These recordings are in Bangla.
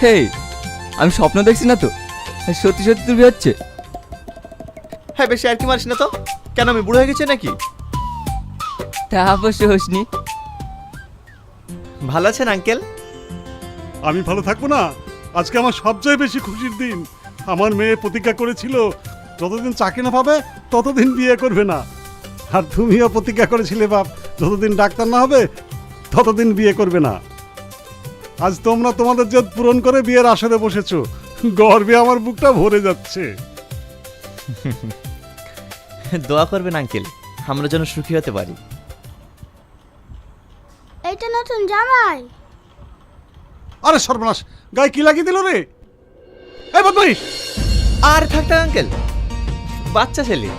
হে, আমি স্বপ্ন দেখছি না তো, সত্যি সত্যি তোর বিয়ে হচ্ছে? হ্যাঁ, বেশি আর কি মারিস না তো। কেন আমি বুড়ো হয়ে গেছি নাকি? তা অবশ্য হোসনি। ভালো আছেন আঙ্কেল? আমি ভালো থাকবো না? আজকে আমার সবচেয়ে বেশি খুশির দিন। আমার মেয়ে প্রতিজ্ঞা করেছিল যতদিন চাকরি না পাবে ততদিন বিয়ে করবে না। আর তুমিও প্রতিজ্ঞা করেছিলে বাপ, যতদিন ডাক্তার না হবে ততদিন বিয়ে করবে না। আজ তোমরা তোমাদের জেদ পূরণ করে বিয়ের আসরে বসেছো। গর্বে আমার বুকটা ভরে যাচ্ছে। দোয়া করবেন আঙ্কেল, আমরা যেন সুখী হতে পারি। এইটা নতুন জামাই। আরে সর্বনাশ, গায়ে কি লাগিয়ে দিল রে? এই বদমাইশ! আর থাকতে আঙ্কেল, বাচ্চা ছেলে।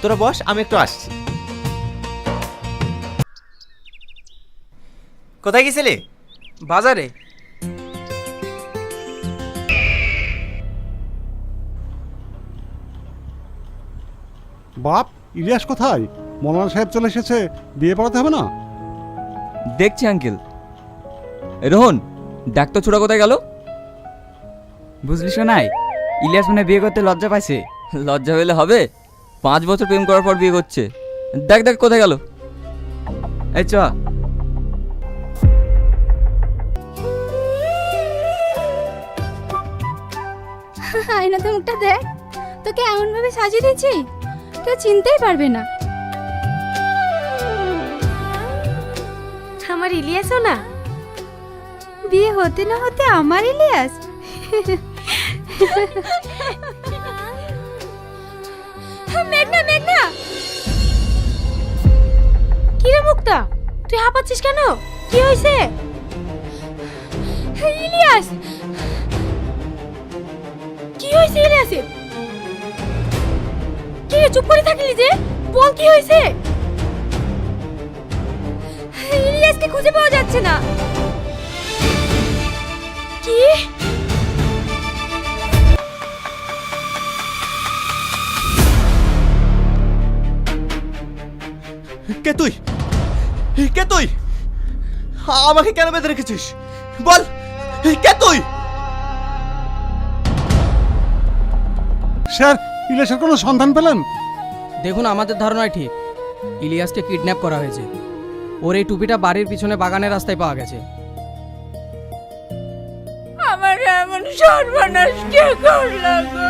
তোরা বস, আমি একটু আসছি। কোথায় গেছিলে? বাজারে। বাপ, ইলিয়াস কোথায়? মৌলানা সাহেব চলে এসেছে, বিয়ে পড়াতে হবে না? দেখছি আঙ্কেল। রোহন, ডাক্তার ছোড়া কোথায় গেল? বুঝলি শোনাই, ইলিয়াস মনে হয় বিয়ে করতে লজ্জা পাইছে। লজ্জা হলে হবে? 5 বছর প্রেম করার পর বিয়ে করছে। দেখ দেখ কোথায় গেল। এই চ। আয়নাতে মুখটা দেখ, তোকে এমন ভাবে সাজিয়ে দিয়েছি কেউ চিনতেই পারবে না। আমার ইলিয়াসও না, বিয়ে হতে না হতে আমার ইলিয়াস। মেঘনা, মেঘনা, কি রে মুক্তা, তুই হাঁপাচ্ছিস কেন? কি হয়েছে? ইলিয়াস, কি হয়েছে ইলিয়াসের? কি রে, চুপ করে থাকলি যে? বল কি হয়েছে? ইলিয়াসকে খুঁজে পাওয়া যাচ্ছে না। কি? কে তুই? কে তুই? আমাকে কেন বেঁধে রেখেছিস? বল, কে তুই? স্যার, ইলিয়াসের কোনো সন্ধান পেলেন? দেখুন, আমাদের ধারণাই ঠিক। ইলিয়াসকে কিডন্যাপ করা হয়েছে। ওর এই টুপিটা বাড়ির পিছনে বাগানের রাস্তায় পাওয়া গেছে। আমার এমন সর্বনাশ কে করলো গো?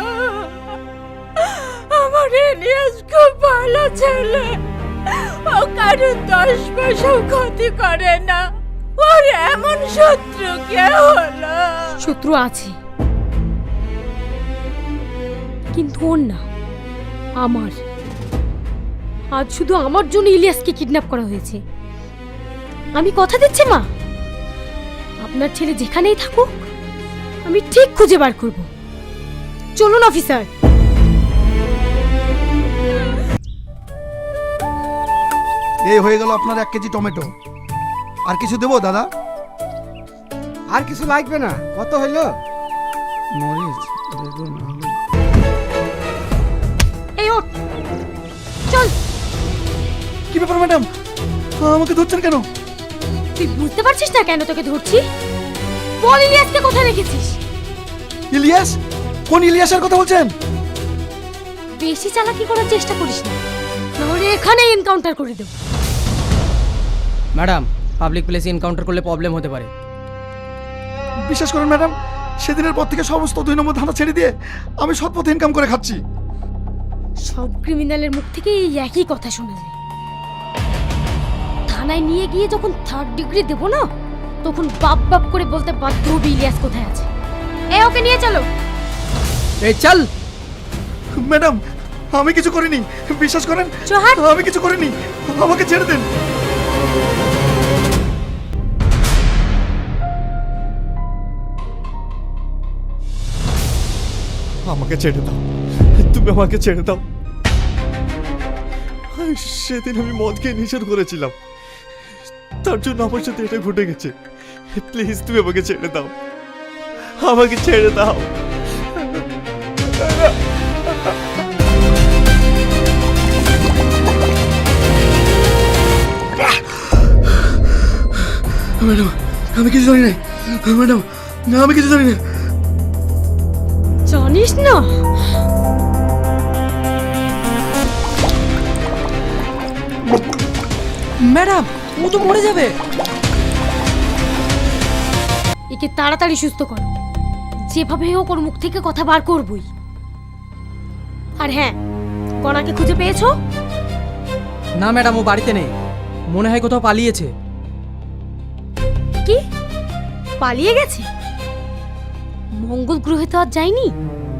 আমার ইলিয়াস খুব ভালো ছেলে, ও কারোর 10 পয়সাও ক্ষতি করে না। ওর এমন শত্রু কে হলো? শত্রু আছে, কিন্তু ওর না, আমার। আজ শুধু আমার জন্য ইলিয়াসকে কিডন্যাপ করা হয়েছে। আমি কথা দিচ্ছি মা, আপনার ছেলে যেখানেই থাকুক আমি ঠিক খুঁজে বার করব। চলুন অফিসার। এই হয়ে গেল আপনার 1 কেজি টমেটো। আর কিছু দেবো দাদা? আর কিছু লাগবে না। কত হইলো? মরিচ, বেগুন, আলু। এই ওঠ, চল। কি ব্যাপার ম্যাডাম, আমাকে ধরছেন কেন? তুই বুঝতে পারছিস না কেন তোকে ধরছি? বল ইলিয়াসকে কোথায় রেখেছিস? ইলিয়াস? কোন ইলিয়াসের কথা বলছেন? বেশি চালাকি করার চেষ্টা করিস না, নাহলে এখানে এনকাউন্টার করে দেব। ম্যাডাম, পাবলিক প্লেসে এনকাউন্টার করলে প্রবলেম হতে পারে। বিশ্বাস করুন ম্যাডাম, সেদিনের পর থেকে সমস্ত 2 নম্বর ধাঁধা ছেড়ে দিয়ে আমি সৎ পথে ইনকাম করে খাচ্ছি। সব ক্রিমিনালের মুখ থেকে এই একই কথা শোনা যায়। থানায় নিয়ে গিয়ে যখন 3rd ডিগ্রি দেব না, তখন বাপ বাপ করে বলতে বাধ্য হবি ইলিয়াস কোথায় আছে। ওকে নিয়ে চলো। এই চল। ম্যাডাম, আমি কিছু করিনি, বিশ্বাস করেন। চহাট। আমি কিছু করিনি, আমাকে ছেড়ে দেন। আমাকে ছেড়ে দাও, তুমি আমাকে ছেড়ে দাও। সেদিন আমি মদ খেয়ে নিষেধ করেছিলাম, তার জন্য আমার সাথে এটা ঘটে গেছে। প্লিজ তুমি আমাকে ছেড়ে দাও, আমাকে ছেড়ে দাও। ম্যাডাম, আমি কিছু জানি না। ম্যাডাম, না আমি কিছু জানি না। জানিস না? ম্যাডাম, ও তো মরে যাবে। একে তাড়াতাড়ি সুস্থ করো, যেভাবে হোক ওর মুখ থেকে কথা বার করবই। আর হ্যাঁ, কণাকে খুঁজে পেয়েছো? না ম্যাডাম, ও বাড়িতে নেই, মনে হয় কোথাও পালিয়েছে। কি, পালিয়ে গেছে? মঙ্গল গ্রহে তো আর যায়নি,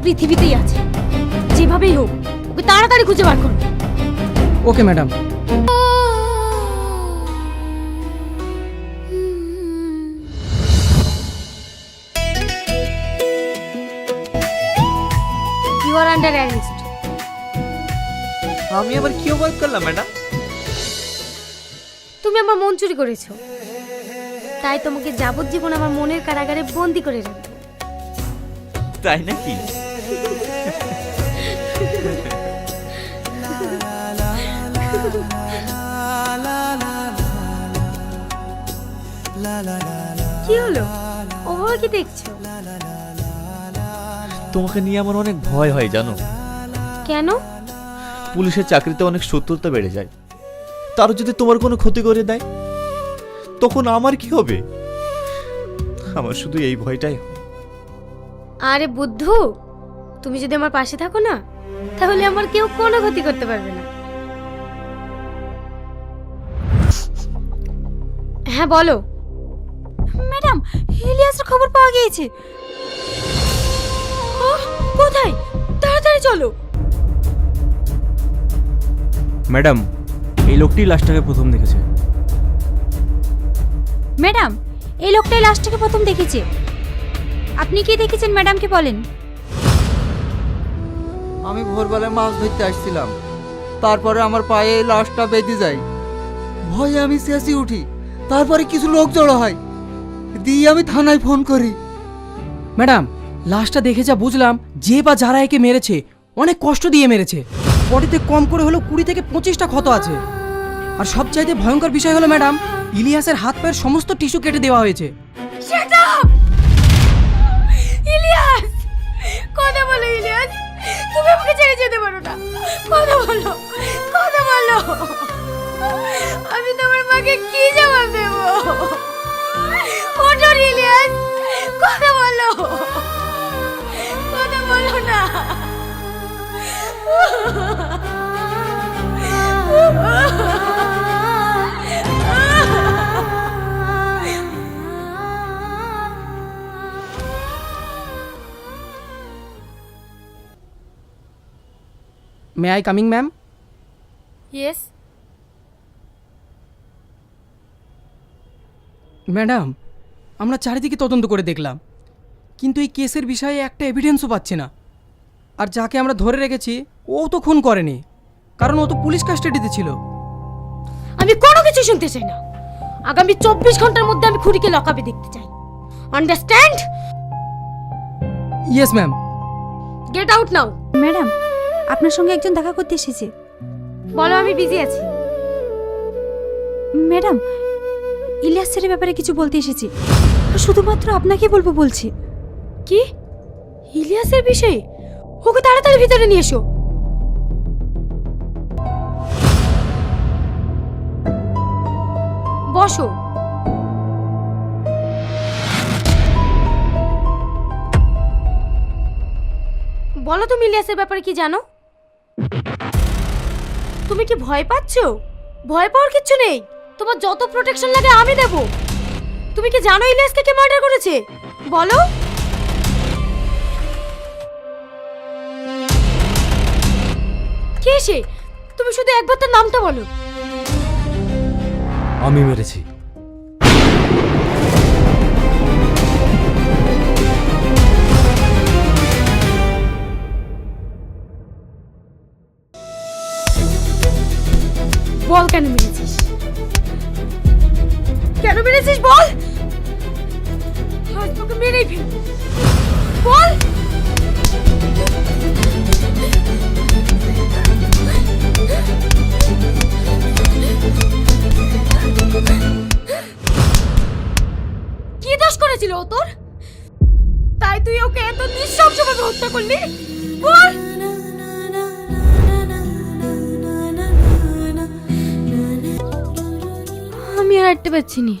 পৃথিবীতেই আছে। যেভাবেই হোক ওকে তাড়াতাড়ি খুঁজে বার করো। Okay madam. You are under arrest. আমি আবার কি অপরাধ করলাম ম্যাডাম? তুমি আমার মন চুরি করেছো, তাই তোমাকে যাবজ্জীবন আমার মনের কারাগারে বন্দি করে রাখবো। তাই নাকি? কি হলো, ওভাবে কি দেখছো? তোমাকে নিয়ে আমার অনেক ভয় হয় জানো। কেন? পুলিশের চাকরিতে অনেক শত্রুতা বেড়ে যায়, তার যদি তোমার কোনো ক্ষতি করে দেয় তখন আমার কি হবে? আমার শুধু এই ভয়টাই। আরে বুদ্ধু, তুমি যদি আমার পাশে থাকো না, তাহলে আমার কেউ কোনো ক্ষতি করতে পারবে না। হ্যাঁ বলো। ম্যাডাম, ইলিয়াসের খবর পাওয়া গিয়েছে। কোথায়? তাড়াতাড়ি চলো। ম্যাডাম, এই লোকটি লাশটাকে প্রথম দেখেছে। ম্যাডাম, এই লোকটাই লাশটাকে প্রথম দেখেছে। আপনি কি দেখেছেন ম্যাডামকে বলেন। আমি ভোরবেলায় মাছ ধরতে আসছিলাম, তারপরে আমার পায়ে এই লাশটা বেঁধে যায়। ভয়ে আমি চেঁচিয়ে উঠি, তারপরে কিছু লোক জড়ো হয়, দিয়ে আমি থানায় ফোন করি। ম্যাডাম, লাশটা দেখে যা বুঝলাম, যে বা যারা একে মেরেছে অনেক কষ্ট দিয়ে মেরেছে। বডিতে কম করে হলো 20 থেকে 25টা ক্ষত আছে। আর সবচাইতে ভয়ঙ্কর বিষয় হলো ম্যাডাম, ইলিয়াসের হাত পায়ের সমস্ত টিস্যু কেটে দেওয়া হয়েছে। Shut up! ইলিয়াস, কথা বলো ইলিয়াস, তুমি আমাকে ছেড়ে যেতে পারো না। কথা বলো, কথা বলো। আমি তোমার মাকে কি জবাব দেব? ওঠো ইলিয়াস, কথা বলো, কথা বলো না। May I coming ma'am? Yes. Madam, আমরা চারিদিকে তদন্ত করে দেখলাম, কিন্তু এই কেসের বিষয়ে একটা এভিডেন্সও পাচ্ছি না। আর যাকে আমরা ধরে রেখেছি ও তো খুন করেনি, কারণ ও তো পুলিশ কাস্টাডিতে ছিল। আমি কোনো কিছু শুনতে চাই না। আগামী 24 ঘন্টার মধ্যে আমি খুড়িকে লকআপে দেখতে চাই। Understand? Yes ma'am. Get out now. Madam, আপনার সঙ্গে একজন দেখা করতে এসেছে। বলো, আমি বিজি আছি। ম্যাডাম, ইলিয়াস স্যারের ব্যাপারে কিছু বলতে এসেছি, শুধুমাত্র আপনাকে বলবো বলছি। কি? ইলিয়াসের বিষয়ে? ওকে তাড়াতাড়ি ভিতরে নিয়ে এসো। বসো। বলো, তুমি ইলিয়াসের ব্যাপারে কি জানো? তুমি কি ভয় পাচ্ছো? ভয় পাওয়ার কিচ্ছু নেই, তোমার যত প্রোটেকশন লাগে আমি দেব। তুমি কি জানো ইলিয়াসকে কে মার্ডার করেছে? বলো। কে সে? তুমি শুধু একবার তার নামটা বলো। আমি মেরেছি। বল, কেন মেরেছিস? কেন মেরেছিস বল। আজ তোকে মেরেই ফেলবো। বল। কি দোষ করেছিল ও তোর? তুই ওকে এত নিঃশংসভাবে হত্যা করলি? বল। আমি আর হাঁটতে পারছি না।